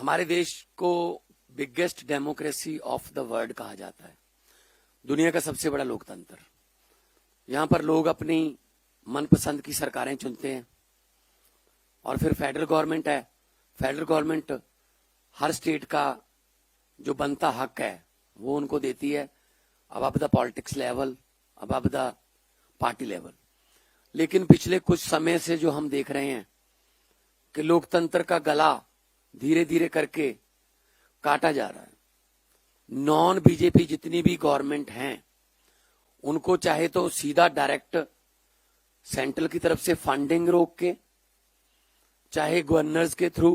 हमारे देश को biggest democracy of the world कहा जाता है। दुनिया का सबसे बड़ा लोकतंत्र। यहां पर लोग अपनी मनपसंद की सरकारें चुनते हैं और फिर फेडरल गवर्नमेंट है। फेडरल गवर्नमेंट हर स्टेट का जो बनता हक है वो उनको देती है, अब द पॉलिटिक्स लेवल, अब द पार्टी लेवल। लेकिन पिछले कुछ समय से जो हम देख रहे हैं कि लोकतंत्र का गला धीरे धीरे करके काटा जा रहा है। नॉन बीजेपी जितनी भी गवर्नमेंट हैं उनको चाहे तो सीधा डायरेक्ट सेंट्रल की तरफ से फंडिंग रोक के, चाहे गवर्नर्स के थ्रू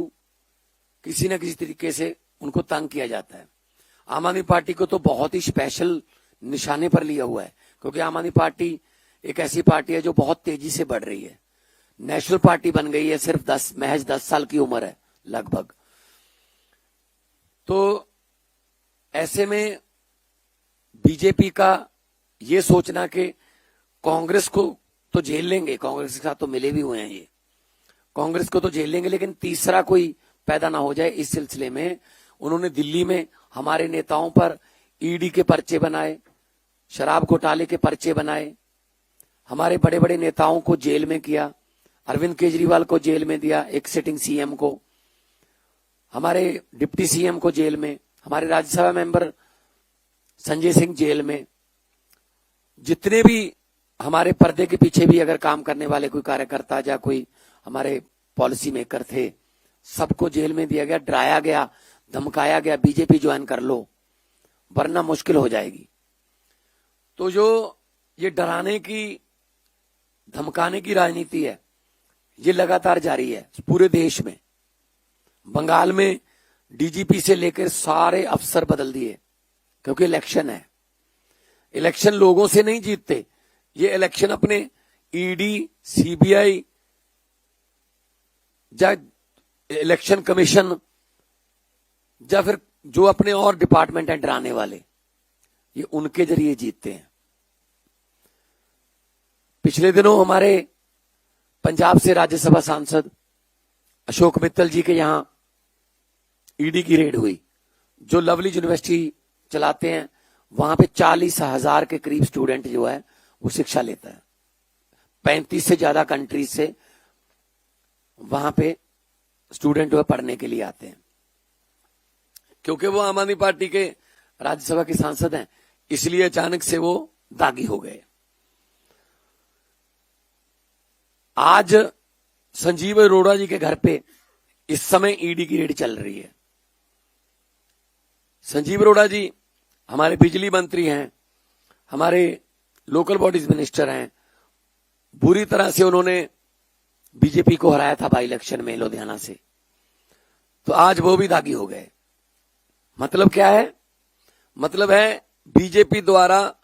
किसी न किसी तरीके से उनको तंग किया जाता है। आम आदमी पार्टी को तो बहुत ही स्पेशल निशाने पर लिया हुआ है, क्योंकि आम आदमी पार्टी एक ऐसी पार्टी है जो बहुत तेजी से बढ़ रही है। नेशनल पार्टी बन गई है, सिर्फ महज 10 साल की उम्र है लगभग। तो ऐसे में बीजेपी का ये सोचना कि कांग्रेस को तो झेल लेंगे, कांग्रेस के साथ तो मिले भी हुए हैं ये, कांग्रेस को तो झेल लेंगे, लेकिन तीसरा कोई पैदा ना हो जाए, इस सिलसिले में उन्होंने दिल्ली में हमारे नेताओं पर ईडी के पर्चे बनाए, शराब घोटाले के पर्चे बनाए, हमारे बड़े बड़े नेताओं को जेल में किया। अरविंद केजरीवाल को जेल में दिया, एक सिटिंग सीएम को, हमारे डिप्टी सीएम को जेल में, हमारे राज्यसभा मेंबर संजय सिंह जेल में। जितने भी हमारे पर्दे के पीछे भी अगर काम करने वाले कोई कार्यकर्ता या कोई हमारे पॉलिसी मेकर थे, सबको जेल में दिया गया, डराया गया, धमकाया गया, बीजेपी ज्वाइन कर लो वरना मुश्किल हो जाएगी। तो जो ये डराने की, धमकाने की राजनीति है ये लगातार जारी है पूरे देश में। बंगाल में डीजीपी से लेकर सारे अफसर बदल दिए, क्योंकि इलेक्शन है। इलेक्शन लोगों से नहीं जीतते, ये इलेक्शन अपने ईडी, सीबीआई या इलेक्शन कमीशन या फिर जो अपने और डिपार्टमेंट हैं डराने वाले, ये उनके जरिए जीतते हैं। पिछले दिनों हमारे पंजाब से राज्यसभा सांसद अशोक मित्तल जी के यहां ईडी की रेड हुई। जो लवली यूनिवर्सिटी चलाते हैं वहां पे 40,000 के करीब स्टूडेंट जो है वो शिक्षा लेता है। 35 से ज्यादा कंट्रीज से वहां पे स्टूडेंट जो है पढ़ने के लिए आते हैं। क्योंकि वो आम आदमी पार्टी के राज्यसभा के सांसद हैं, इसलिए अचानक से वो दागी हो गए। आज संजीव अरोड़ा जी के घर पे इस समय ईडी की रेड चल रही है। संजीव अरोड़ा जी हमारे बिजली मंत्री हैं, हमारे लोकल बॉडीज मिनिस्टर हैं, बुरी तरह से उन्होंने बीजेपी को हराया था बाई इलेक्शन में लुधियाना से, तो आज वो भी दागी हो गए। मतलब क्या है? मतलब है बीजेपी द्वारा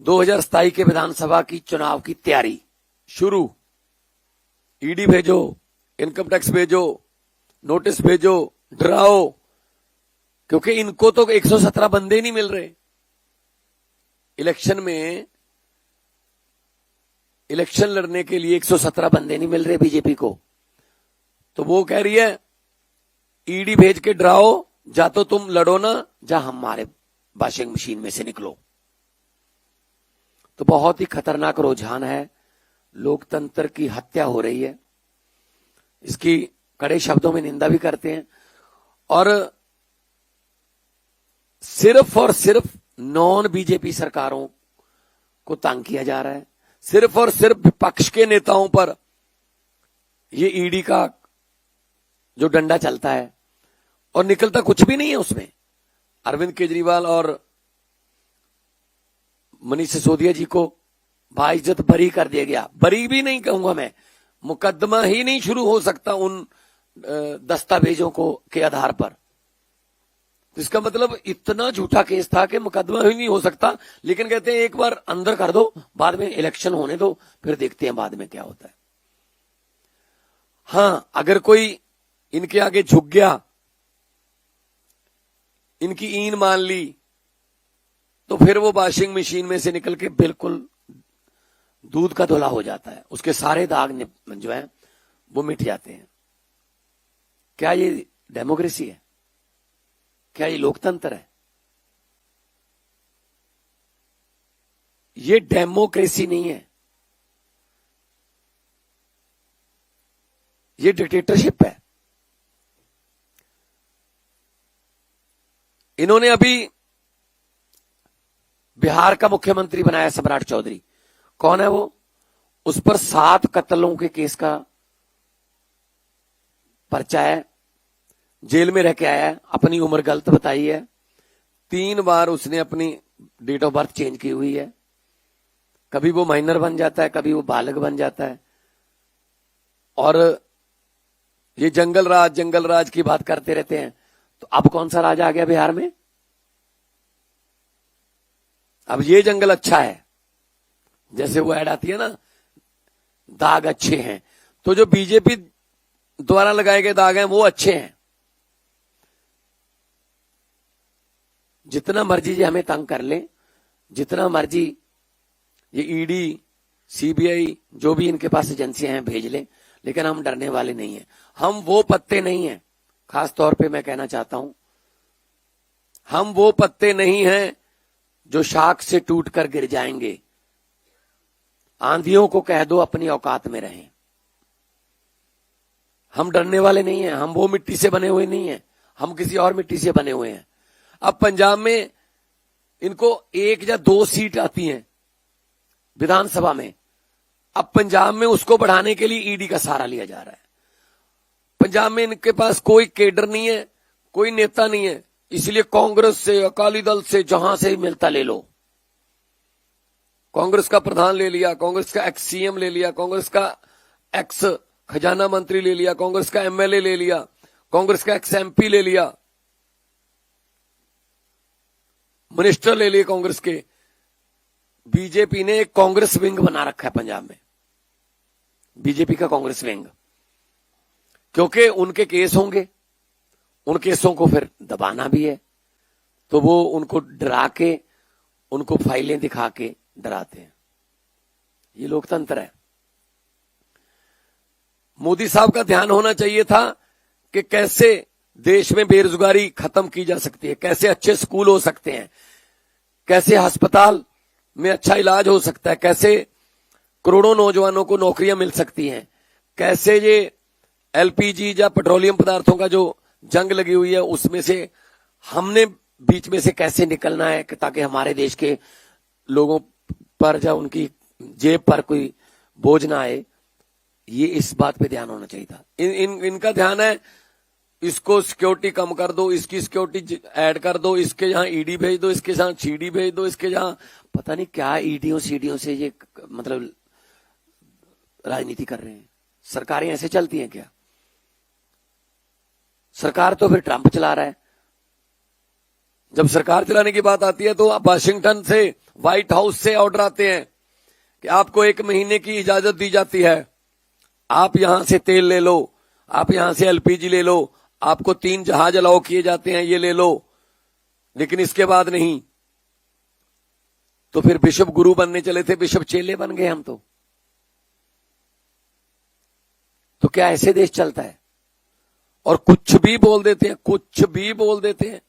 2027 के विधानसभा की चुनाव की तैयारी शुरू। ईडी भेजो, इनकम टैक्स भेजो, नोटिस भेजो, डराओ, क्योंकि इनको तो 117 बंदे नहीं मिल रहे। इलेक्शन में इलेक्शन लड़ने के लिए 117 बंदे नहीं मिल रहे बीजेपी को, तो वो कह रही है ईडी भेज के डराओ, जा तो तुम लड़ो ना, जा हमारे वॉशिंग मशीन में से निकलो। तो बहुत ही खतरनाक रुझान है, लोकतंत्र की हत्या हो रही है। इसकी कड़े शब्दों में निंदा भी करते हैं और सिर्फ और सिर्फ नॉन बीजेपी सरकारों को तंग किया जा रहा है। सिर्फ और सिर्फ विपक्ष के नेताओं पर ये ईडी का जो डंडा चलता है और निकलता कुछ भी नहीं है उसमें। अरविंद केजरीवाल और मनीष सिसोदिया जी को बाइज्जत बरी कर दिया गया। बरी भी नहीं कहूंगा मैं, मुकदमा ही नहीं शुरू हो सकता उन दस्तावेजों को के आधार पर। तो इसका मतलब इतना झूठा केस था कि मुकदमा ही नहीं हो सकता, लेकिन कहते हैं एक बार अंदर कर दो, बाद में इलेक्शन होने दो, फिर देखते हैं बाद में क्या होता है। हां, अगर कोई इनके आगे झुक गया, इनकी ईन मान ली, तो फिर वो वॉशिंग मशीन में से निकल के बिल्कुल दूध का धुला हो जाता है, उसके सारे दाग जो है वो मिट जाते हैं। क्या ये डेमोक्रेसी है? क्या ये लोकतंत्र है? ये डेमोक्रेसी नहीं है, ये डिक्टेटरशिप है। इन्होंने अभी बिहार का मुख्यमंत्री बनाया सम्राट चौधरी। कौन है वो? उस पर 7 कत्लों के केस का पर्चा है, जेल में रह के आया है, अपनी उम्र गलत बताई है, 3 बार उसने अपनी डेट ऑफ बर्थ चेंज की हुई है, कभी वो माइनर बन जाता है, कभी वो बालक बन जाता है। और ये जंगल राज की बात करते रहते हैं। तो अब कौन सा राज आ गया बिहार में? अब ये जंगल अच्छा है, जैसे वो ऐड आती है ना, दाग अच्छे हैं। तो जो बीजेपी द्वारा लगाए गए दाग हैं वो अच्छे हैं। जितना मर्जी ये हमें तंग कर ले, जितना मर्जी ये ईडी, सीबीआई, जो भी इनके पास एजेंसियां हैं भेज ले, लेकिन हम डरने वाले नहीं हैं। हम वो पत्ते नहीं हैं, खास तौर पे मैं कहना चाहता हूं, हम वो पत्ते नहीं हैं जो शाख से टूटकर गिर जाएंगे। आंधियों को कह दो अपनी औकात में रहें। हम डरने वाले नहीं हैं, हम वो मिट्टी से बने हुए नहीं हैं, हम किसी और मिट्टी से बने हुए हैं। अब पंजाब में इनको 1 या 2 सीट आती हैं विधानसभा में। अब पंजाब में उसको बढ़ाने के लिए ईडी का सहारा लिया जा रहा है। पंजाब में इनके पास कोई केडर नहीं है, कोई नेता नहीं है, इसलिए कांग्रेस से, अकाली दल से, जहां से मिलता ले लो। कांग्रेस का प्रधान ले लिया, कांग्रेस का एक्स सीएम ले लिया, कांग्रेस का एक्स खजाना मंत्री ले लिया, कांग्रेस का एमएलए ले लिया, कांग्रेस का एक्स एमपी ले लिया, मिनिस्टर ले लिए कांग्रेस के। बीजेपी ने एक कांग्रेस विंग बना रखा है पंजाब में, बीजेपी का कांग्रेस विंग, क्योंकि उनके केस होंगे, उन केसों को फिर दबाना भी है, तो वो उनको डरा के, उनको फाइलें दिखा के डराते हैं। ये लोकतंत्र है। मोदी साहब का ध्यान होना चाहिए था कि कैसे देश में बेरोजगारी खत्म की जा सकती है, कैसे अच्छे स्कूल हो सकते हैं, कैसे अस्पताल में अच्छा इलाज हो सकता है, कैसे करोड़ों नौजवानों को नौकरियां मिल सकती हैं, कैसे ये एलपीजी या पेट्रोलियम पदार्थों का जो जंग लगी हुई है उसमें से हमने बीच में से कैसे निकलना है, ताकि हमारे देश के लोगों पर या उनकी जेब पर कोई बोझ ना आए। ये इस बात पे ध्यान होना चाहिए था। इनका ध्यान है इसको सिक्योरिटी कम कर दो, इसकी सिक्योरिटी ऐड कर दो, इसके यहां ईडी भेज दो, इसके यहां सीडी भेज दो, इसके यहां पता नहीं क्या ईडीओ सीडीओ से ये मतलब राजनीति कर रहे हैं। सरकारें ऐसे चलती हैं क्या? सरकार तो फिर ट्रंप चला रहा है। जब सरकार चलाने की बात आती है तो वाशिंगटन से, व्हाइट हाउस से ऑर्डर आते हैं कि आपको 1 महीने की इजाजत दी जाती है, आप यहां से तेल ले लो, आप यहां से एलपीजी ले लो, आपको 3 जहाज अलाउ किए जाते हैं, ये ले लो, लेकिन इसके बाद नहीं। तो फिर बिशप गुरु बनने चले थे, बिशप चेले बन गए हम तो क्या ऐसे देश चलता है? और कुछ भी बोल देते हैं, कुछ भी बोल देते हैं।